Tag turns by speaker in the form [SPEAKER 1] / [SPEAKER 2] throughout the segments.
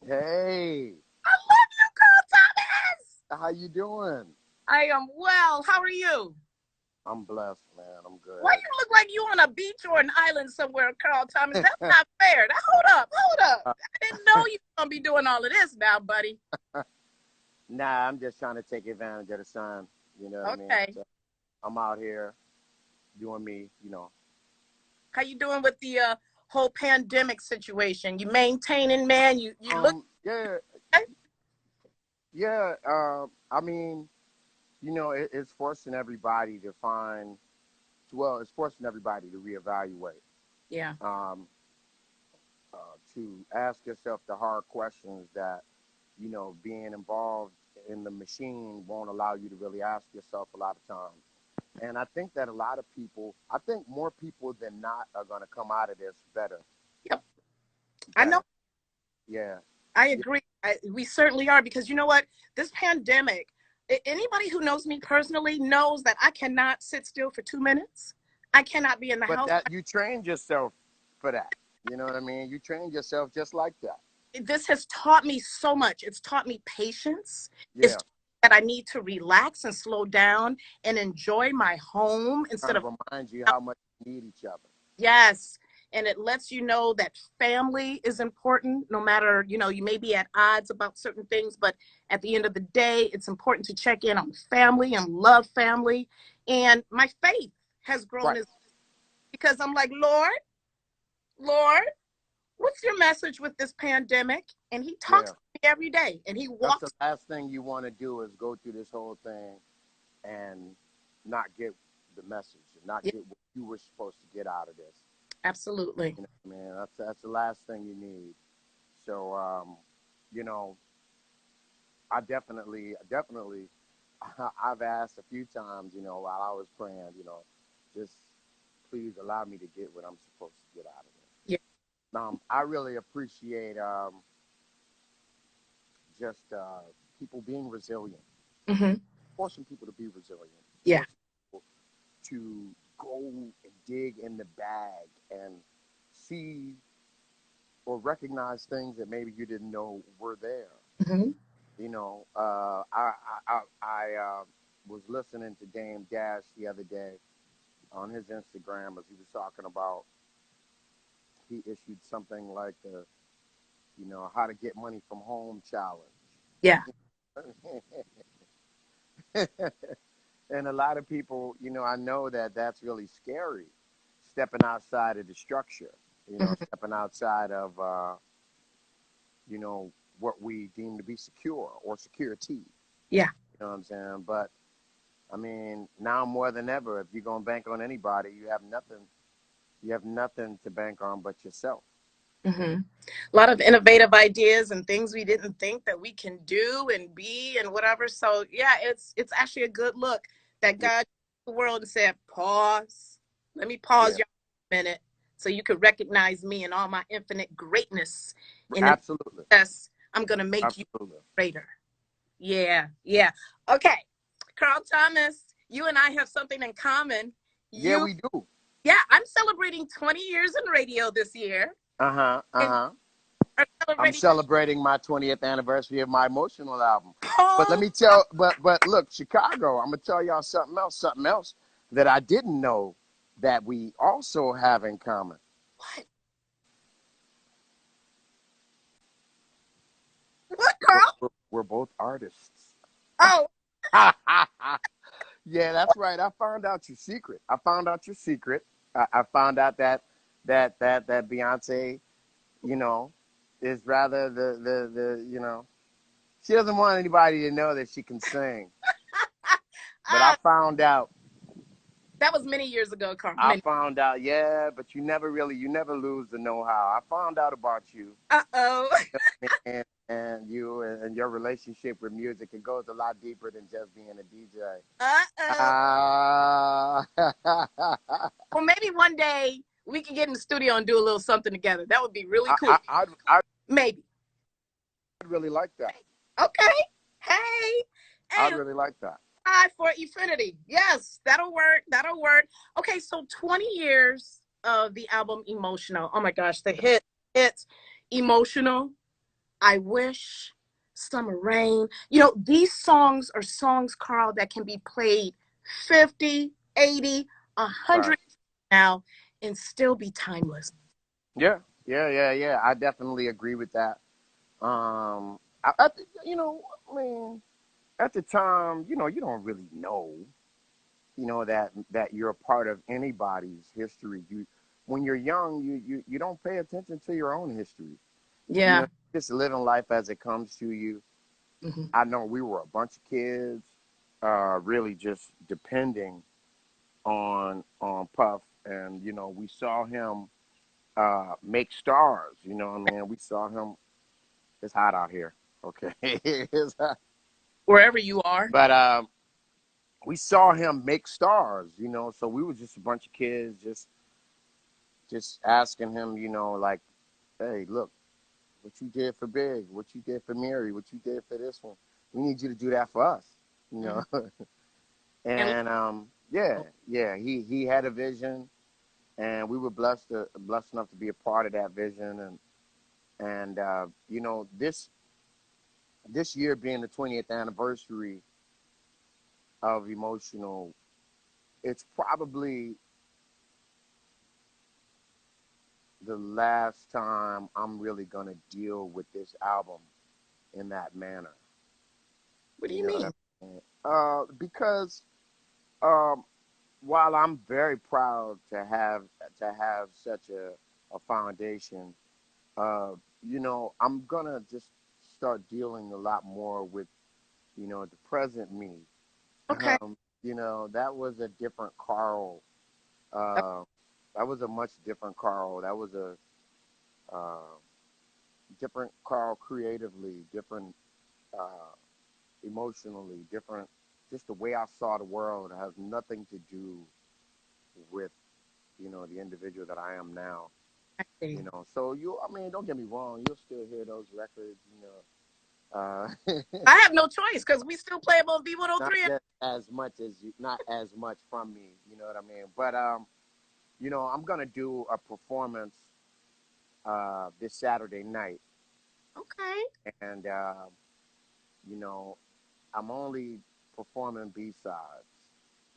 [SPEAKER 1] Hey,
[SPEAKER 2] I love you, Carl Thomas.
[SPEAKER 1] how you doing?
[SPEAKER 2] I am well. How are you?
[SPEAKER 1] I'm blessed, man. I'm
[SPEAKER 2] Why
[SPEAKER 1] good.
[SPEAKER 2] you look like you on a beach or an island somewhere, Carl Thomas? That's not fair. Now, hold up. I didn't know you were gonna be doing all of this now, buddy.
[SPEAKER 1] Nah, I'm just trying to take advantage of the sun. You know what I mean?
[SPEAKER 2] Okay.
[SPEAKER 1] So I'm out here doing me.
[SPEAKER 2] How you doing with the whole pandemic situation? You maintaining, man? You look
[SPEAKER 1] Yeah,
[SPEAKER 2] okay?
[SPEAKER 1] yeah. I mean, it's forcing everybody to find. Well, it's forcing everybody to reevaluate.
[SPEAKER 2] Yeah.
[SPEAKER 1] Um, to ask yourself the hard questions that being involved in the machine won't allow you to really ask yourself a lot of times. And I think that a lot of people, I think more people than not are going to come out of this better.
[SPEAKER 2] Yep. I know.
[SPEAKER 1] Better. Yeah.
[SPEAKER 2] I
[SPEAKER 1] Yeah.
[SPEAKER 2] agree. We certainly are because you know what? This pandemic. Anybody who knows me personally knows that I cannot sit still for 2 minutes. I cannot be in the
[SPEAKER 1] But
[SPEAKER 2] house.
[SPEAKER 1] that you trained yourself for that. You know what I mean? You trained yourself just like that.
[SPEAKER 2] This has taught me so much. It's taught me patience. It's
[SPEAKER 1] Yeah.
[SPEAKER 2] taught me that I need to relax and slow down and enjoy my home instead
[SPEAKER 1] Kind
[SPEAKER 2] of
[SPEAKER 1] of reminds you how much you need each other.
[SPEAKER 2] yes. And it lets you know that family is important, no matter, you may be at odds about certain things, but at the end of the day, it's important to check in on family and love family. And my faith has grown
[SPEAKER 1] Right.
[SPEAKER 2] as because I'm like, Lord, what's your message with this pandemic? And he talks
[SPEAKER 1] Yeah.
[SPEAKER 2] to me every day and he
[SPEAKER 1] That's the
[SPEAKER 2] walks.
[SPEAKER 1] last thing you want to do is go through this whole thing and not get the message and not
[SPEAKER 2] Yeah,
[SPEAKER 1] get what you were supposed to get out of this.
[SPEAKER 2] absolutely.
[SPEAKER 1] Man, that's the last thing you need. So, you know, I definitely, I've asked a few times, while I was praying, just please allow me to get what I'm supposed to get out of
[SPEAKER 2] Yeah.
[SPEAKER 1] this. I really appreciate just people being resilient,
[SPEAKER 2] Hmm.
[SPEAKER 1] forcing people to be resilient,
[SPEAKER 2] Yeah.
[SPEAKER 1] forcing people to go and dig in the bag and see or recognize things that maybe you didn't know were there.
[SPEAKER 2] Hmm.
[SPEAKER 1] I was listening to Dame Dash the other day on his Instagram as he was talking about he issued something like the how to get money from home challenge.
[SPEAKER 2] Yeah.
[SPEAKER 1] And a lot of people, I know that that's really scary, stepping outside of the structure,
[SPEAKER 2] Hmm.
[SPEAKER 1] stepping outside of, what we deem to be secure or security.
[SPEAKER 2] Yeah.
[SPEAKER 1] You know what I'm saying? But I mean, now more than ever, if you're gonna bank on anybody, you have nothing. You have nothing to bank on but yourself.
[SPEAKER 2] Hmm. A lot of innovative ideas and things we didn't think that we can do and be and whatever. So yeah, it's actually a good look that
[SPEAKER 1] Yeah,
[SPEAKER 2] God the world and said, pause. Let me pause
[SPEAKER 1] yeah,
[SPEAKER 2] you a minute so you could recognize me and all my infinite greatness. And in
[SPEAKER 1] absolutely,
[SPEAKER 2] this, I'm gonna make you
[SPEAKER 1] absolutely.
[SPEAKER 2] greater. Yeah, yeah. Okay. Carl Thomas, you and I have something in common.
[SPEAKER 1] Yeah,
[SPEAKER 2] You
[SPEAKER 1] we do.
[SPEAKER 2] yeah, I'm celebrating 20 years in radio this year.
[SPEAKER 1] Uh huh. Uh
[SPEAKER 2] And
[SPEAKER 1] huh.
[SPEAKER 2] are
[SPEAKER 1] I'm
[SPEAKER 2] celebrating
[SPEAKER 1] celebrating my 20th anniversary of my emotional album. But let
[SPEAKER 2] oh
[SPEAKER 1] me tell, but look, Chicago. I'm gonna tell y'all something else that I didn't know that we also have in common.
[SPEAKER 2] what? What,
[SPEAKER 1] We're,
[SPEAKER 2] Carl?
[SPEAKER 1] we're both artists.
[SPEAKER 2] Oh,
[SPEAKER 1] Yeah, that's right. I found out your secret. I found out your secret. I found out that Beyonce, you know, is rather the she doesn't want anybody to know that she can sing. But
[SPEAKER 2] ah, that was many years ago, Carl.
[SPEAKER 1] I
[SPEAKER 2] Many.
[SPEAKER 1] found out, yeah, but you never lose the know-how. I found out about you
[SPEAKER 2] Uh-oh.
[SPEAKER 1] and you and your relationship with music. It goes a lot deeper than just being a DJ.
[SPEAKER 2] Uh-oh.
[SPEAKER 1] Ah,
[SPEAKER 2] Well, maybe one day we can get in the studio and do a little something together. That would be really
[SPEAKER 1] I, I,
[SPEAKER 2] cool.
[SPEAKER 1] I'd
[SPEAKER 2] Maybe.
[SPEAKER 1] really like that.
[SPEAKER 2] Okay. Hey. Hey,
[SPEAKER 1] I'd really like that.
[SPEAKER 2] hi for Infinity. Yes, that'll work. That'll work. Okay, so 20 years of the album Emotional. Oh my gosh, the hit Emotional. I Wish, Summer Rain. You know, these songs are songs, Carl, that can be played 50, 80, a
[SPEAKER 1] Right.
[SPEAKER 2] 100 now and still be timeless.
[SPEAKER 1] Yeah. Yeah. I definitely agree with that. You know, I mean, at the time, you know, you don't really know, you know, that you're a part of anybody's history. When you're young, you don't pay attention to your own history. You
[SPEAKER 2] Yeah.
[SPEAKER 1] know, just living life as it comes to you.
[SPEAKER 2] Hmm.
[SPEAKER 1] I know we were a bunch of kids, really just depending on Puff, and you know, we saw him make stars. You know, what I mean, we saw him. It's hot out here. Okay, it's hot.
[SPEAKER 2] Wherever you are.
[SPEAKER 1] But we saw him make stars. You know, so we were just a bunch of kids, just asking him. You know, like, hey, look, what you did for Big, what you did for Mary, what you did for this one. We need you to do that for us. You
[SPEAKER 2] Hmm.
[SPEAKER 1] know,
[SPEAKER 2] And
[SPEAKER 1] and yeah, he had a vision, and we were blessed enough to be a part of that vision, and you know, this year being the 20th anniversary of Emotional, it's probably the last time I'm really gonna deal with this album in that manner.
[SPEAKER 2] what do
[SPEAKER 1] You
[SPEAKER 2] you
[SPEAKER 1] know what
[SPEAKER 2] mean?
[SPEAKER 1] I mean? Because um, while I'm very proud to have such a foundation, uh, you know, I'm gonna just start dealing a lot more with, you know, the present me.
[SPEAKER 2] Okay.
[SPEAKER 1] You know, that was a different Carl. Uh, that was a much different Carl. That was a uh, different Carl creatively, different uh, emotionally, different. Just the way I saw the world has nothing to do with, you know, the individual that I am now.
[SPEAKER 2] I
[SPEAKER 1] You
[SPEAKER 2] see.
[SPEAKER 1] know, so I mean, don't get me wrong, you'll still hear those records. You know,
[SPEAKER 2] I have no choice because we still play them on
[SPEAKER 1] not
[SPEAKER 2] B103.
[SPEAKER 1] just as much as you, not as much from me. You know what I mean? But you know, I'm gonna do a performance this Saturday night,
[SPEAKER 2] Okay.
[SPEAKER 1] and you know, I'm only performing B sides.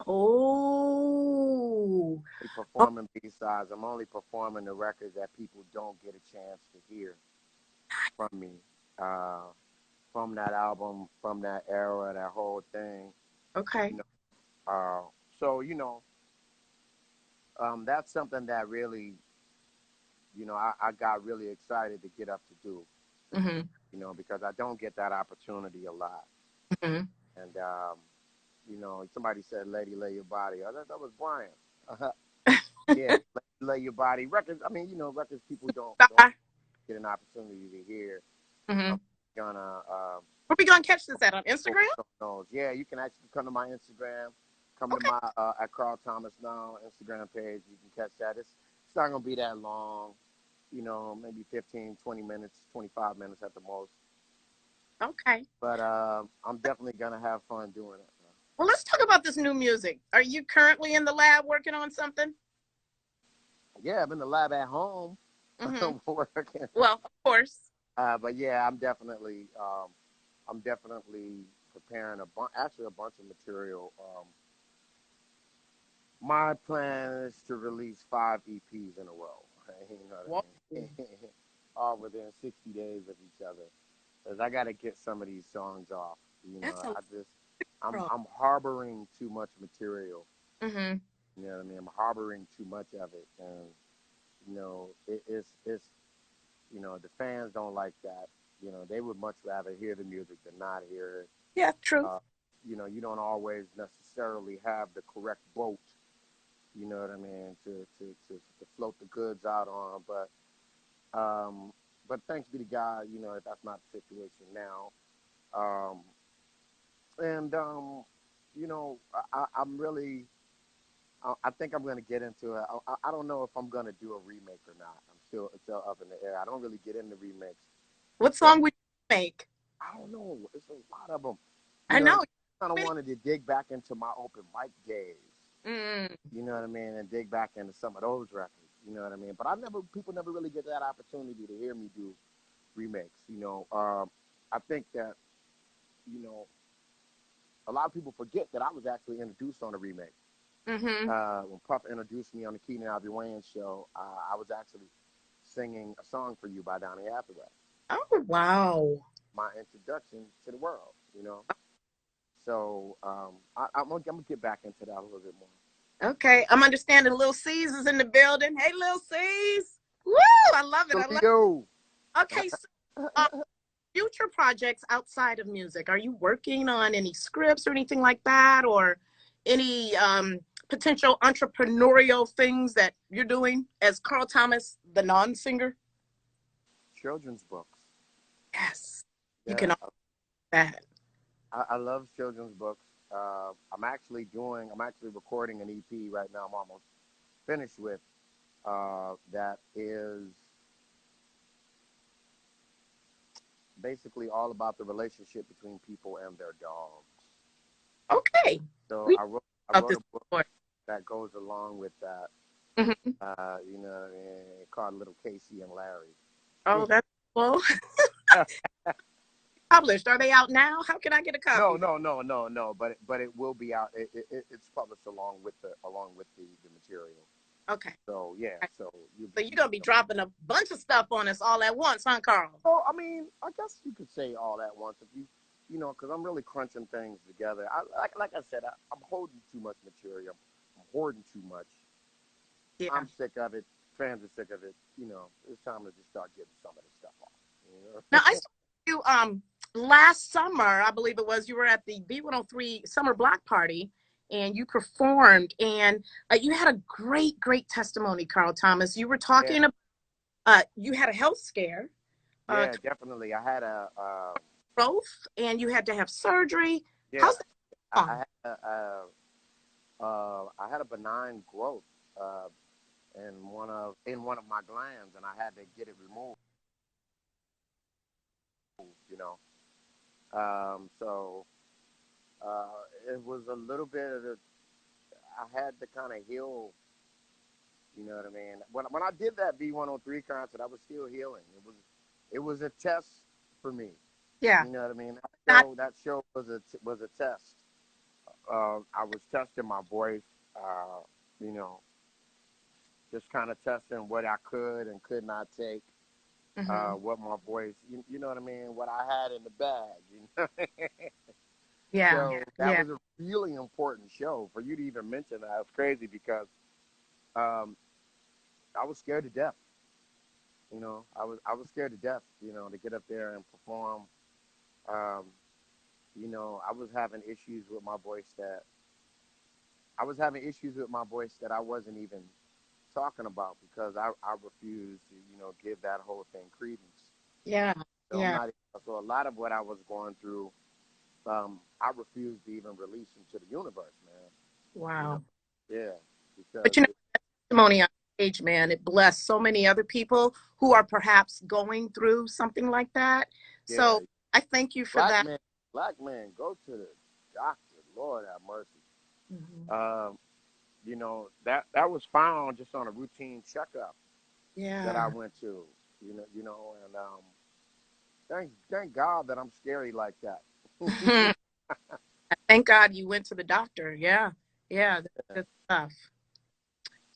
[SPEAKER 2] Oh. Oh,
[SPEAKER 1] Performing B sides. I'm only performing the records that people don't get a chance to hear from me. Uh, from that album, from that era, that whole thing.
[SPEAKER 2] okay.
[SPEAKER 1] You know, uh, so you know, that's something that really, you know, I got really excited to get up to do.
[SPEAKER 2] Hmm.
[SPEAKER 1] You know, because I don't get that opportunity a lot.
[SPEAKER 2] Hmm.
[SPEAKER 1] And you know, somebody said, "Lady, lay your body." Oh, that was Brian. Yeah, lay your body. Records. I mean, you know, records people don't
[SPEAKER 2] Bye.
[SPEAKER 1] get an opportunity to hear. I'm
[SPEAKER 2] Hmm.
[SPEAKER 1] gonna
[SPEAKER 2] Where we gonna catch this at on
[SPEAKER 1] focus
[SPEAKER 2] Instagram?
[SPEAKER 1] on those. Yeah, you can actually come to my Instagram, come to
[SPEAKER 2] Okay.
[SPEAKER 1] my at Carl Thomas Now Instagram page. You can catch that. It's not gonna be that long. You know, maybe 15, 20 minutes, 25 minutes at the most.
[SPEAKER 2] Okay.
[SPEAKER 1] But I'm definitely gonna have fun doing it.
[SPEAKER 2] Well, let's talk about this new music. Are you currently in the lab working on something?
[SPEAKER 1] Yeah, I'm in the lab at home
[SPEAKER 2] Hmm.
[SPEAKER 1] working.
[SPEAKER 2] Well, of course.
[SPEAKER 1] But yeah, I'm definitely preparing actually a bunch of material. My plan is to release 5 EPs in a row. You know what
[SPEAKER 2] Whoa.
[SPEAKER 1] I mean? All within 60 days of each other, because I got to get some of these songs off. You know,
[SPEAKER 2] That's a
[SPEAKER 1] I'm
[SPEAKER 2] pro.
[SPEAKER 1] I'm harboring too much material.
[SPEAKER 2] Hmm.
[SPEAKER 1] You know what I mean? I'm harboring too much of it, and you know, it's you know, the fans don't like that. You know, they would much rather hear the music than not hear it.
[SPEAKER 2] Yeah, true.
[SPEAKER 1] Uh, you know, you don't always necessarily have the correct boat, you know what I mean, to float the goods out on. But thanks be to God, you know, that's not the situation now. Um, and you know, I'm really, I think I'm gonna get into it. I don't know if I'm gonna do a remake or not. It's still up in the air. I don't really get into remakes,
[SPEAKER 2] What
[SPEAKER 1] but
[SPEAKER 2] song would you make?
[SPEAKER 1] I don't know. It's a lot of them. You
[SPEAKER 2] I
[SPEAKER 1] know,
[SPEAKER 2] know.
[SPEAKER 1] I kind of wanted to dig back into my open mic days.
[SPEAKER 2] Mm.
[SPEAKER 1] You know what I mean, and dig back into some of those records. You know what I mean. But people never really get that opportunity to hear me do remakes. I think that you know a lot of people forget that I was actually introduced on a remake.
[SPEAKER 2] Mm-hmm.
[SPEAKER 1] When Puff introduced me on the Keenan Ivory Wayans show, I was actually singing a song for you by Donny Hathaway,
[SPEAKER 2] Oh, wow.
[SPEAKER 1] my introduction to the world. So I'm gonna get back into that a little bit more.
[SPEAKER 2] Okay. I'm understanding Lil C's is in the building. Hey, Lil C's. Woo! I love it. I love
[SPEAKER 1] Leo.
[SPEAKER 2] it. Okay. So, future projects outside of music, are you working on any scripts or anything like that, or any potential entrepreneurial things that you're doing as Carl Thomas, the non-singer?
[SPEAKER 1] Children's books.
[SPEAKER 2] Yes, you can
[SPEAKER 1] Yeah,
[SPEAKER 2] offer that.
[SPEAKER 1] I love children's books. I'm actually recording an EP right now. I'm almost finished with that is basically all about the relationship between people and their dogs.
[SPEAKER 2] Okay,
[SPEAKER 1] So
[SPEAKER 2] we
[SPEAKER 1] I
[SPEAKER 2] about
[SPEAKER 1] wrote
[SPEAKER 2] this
[SPEAKER 1] a book
[SPEAKER 2] before.
[SPEAKER 1] that goes along with that.
[SPEAKER 2] Mhm.
[SPEAKER 1] Called Little Casey and Larry.
[SPEAKER 2] Oh, that's cool. Published? Are they out now? How can I get a
[SPEAKER 1] No,
[SPEAKER 2] copy?
[SPEAKER 1] no, no, no, no. But it will be out. It's published along with the material.
[SPEAKER 2] Okay,
[SPEAKER 1] So yeah. So you.
[SPEAKER 2] so you're gonna be dropping a bunch of stuff on us all at once, huh, Carl?
[SPEAKER 1] Well, I mean, I guess you could say all at once if because I'm really crunching things together. Like I said, I'm holding too much material. I'm hoarding too much.
[SPEAKER 2] Yeah.
[SPEAKER 1] I'm sick of it. Fans are sick of it. It's time to just start getting some of this stuff off.
[SPEAKER 2] Now I saw you last summer, I believe it was. You were at the B103 Summer Block Party, and you performed, and you had a great testimony, Carl Thomas. You were
[SPEAKER 1] Yeah,
[SPEAKER 2] talking about you had a health scare,
[SPEAKER 1] yeah, definitely. I had a
[SPEAKER 2] growth, and you had to have surgery.
[SPEAKER 1] yeah,
[SPEAKER 2] How's that
[SPEAKER 1] I
[SPEAKER 2] on?
[SPEAKER 1] had I had a benign growth uh, in one of my glands, and I had to get it removed. You know, so it was a little bit of I had to kind of heal. You know what I mean? When I did that B103 concert, I was still healing. It was a test for me.
[SPEAKER 2] Yeah,
[SPEAKER 1] You know what I mean?
[SPEAKER 2] not
[SPEAKER 1] That show was a test. I was testing my voice. You know, just kind of testing what I could and could not take.
[SPEAKER 2] hmm
[SPEAKER 1] What my voice, you know what I mean? What I had in the bag.
[SPEAKER 2] yeah,
[SPEAKER 1] So that
[SPEAKER 2] yeah,
[SPEAKER 1] was a really important show for you to even mention that. It's crazy because um, I was scared to death. I was scared to death. To get up there and perform. Um, I was having issues with my voice that I wasn't even talking about because I refused to give that whole thing credence.
[SPEAKER 2] yeah,
[SPEAKER 1] So I'm
[SPEAKER 2] yeah.
[SPEAKER 1] not. So a lot of what I was going through, I refused to even release into the universe, man. You know,
[SPEAKER 2] Wow.
[SPEAKER 1] yeah,
[SPEAKER 2] But
[SPEAKER 1] because
[SPEAKER 2] testimony on stage, man, it blessed so many other people who are perhaps going through something like that.
[SPEAKER 1] yeah,
[SPEAKER 2] So I thank you for
[SPEAKER 1] black
[SPEAKER 2] that.
[SPEAKER 1] man, black man, go to the doctor. Lord have mercy.
[SPEAKER 2] Mhm.
[SPEAKER 1] Um, that was found just on a routine checkup that I
[SPEAKER 2] Yeah.
[SPEAKER 1] went to. And thank God that I'm scary like that.
[SPEAKER 2] Thank God you went to the doctor. Yeah. Yeah. That's good stuff.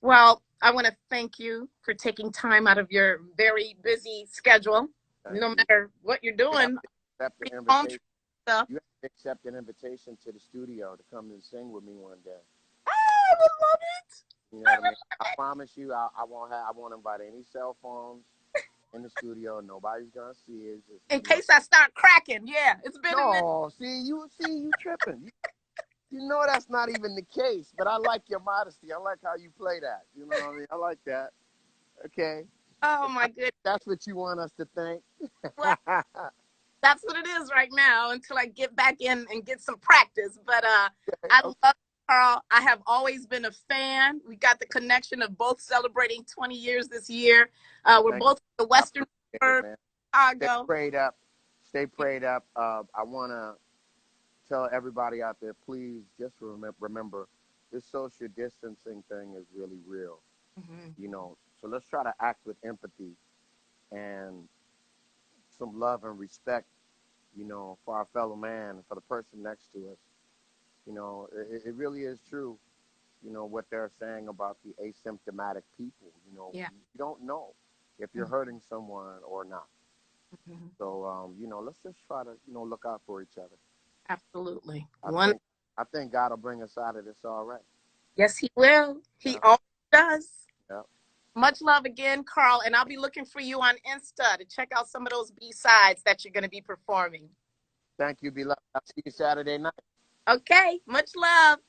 [SPEAKER 2] Well, I want to thank you for taking time out of your very busy schedule,
[SPEAKER 1] Thank
[SPEAKER 2] no
[SPEAKER 1] you.
[SPEAKER 2] matter what you're
[SPEAKER 1] You have
[SPEAKER 2] doing.
[SPEAKER 1] to accept the
[SPEAKER 2] Home
[SPEAKER 1] invitation.
[SPEAKER 2] stuff.
[SPEAKER 1] You have to accept an invitation to the studio to come and sing with me one day.
[SPEAKER 2] I would love it.
[SPEAKER 1] You know
[SPEAKER 2] I
[SPEAKER 1] what I
[SPEAKER 2] would
[SPEAKER 1] mean? I promise you, I won't invite any cell phones in the studio. Nobody's gonna see it. It's just
[SPEAKER 2] in case I start cracking. Yeah, it's been a minute.
[SPEAKER 1] no. See you tripping. You know that's not even the case. But I like your modesty. I like how you play that. You know what I mean? I like that. Okay.
[SPEAKER 2] Oh
[SPEAKER 1] If
[SPEAKER 2] my goodness.
[SPEAKER 1] that's what you want us to think.
[SPEAKER 2] Well, that's what it is right now until I get back in and get some practice. But I
[SPEAKER 1] Okay.
[SPEAKER 2] love Carl. I have always been a fan. We got the connection of both celebrating 20 years this year. We're
[SPEAKER 1] Thank
[SPEAKER 2] both in the
[SPEAKER 1] you. I
[SPEAKER 2] Western
[SPEAKER 1] appreciate it,
[SPEAKER 2] suburb,
[SPEAKER 1] man. Stay
[SPEAKER 2] Chicago.
[SPEAKER 1] prayed up. Stay prayed up. I wanna tell everybody out there, please just remember this social distancing thing is really real.
[SPEAKER 2] Mhm.
[SPEAKER 1] So let's try to act with empathy and some love and respect, for our fellow man and for the person next to us. It really is true, what they're saying about the asymptomatic people.
[SPEAKER 2] Yeah.
[SPEAKER 1] You don't know if you're
[SPEAKER 2] Mhm.
[SPEAKER 1] hurting someone or not.
[SPEAKER 2] Mhm.
[SPEAKER 1] So, let's just try to, look out for each other.
[SPEAKER 2] Absolutely.
[SPEAKER 1] I
[SPEAKER 2] One.
[SPEAKER 1] think, I think God will bring us out of this all right.
[SPEAKER 2] Yes, he will. He
[SPEAKER 1] Yeah,
[SPEAKER 2] always does.
[SPEAKER 1] yeah.
[SPEAKER 2] Much love again, Carl. And I'll be looking for you on Insta to check out some of those B-sides that you're going to be performing.
[SPEAKER 1] Thank you, beloved. I'll see you Saturday night.
[SPEAKER 2] Okay. Much love.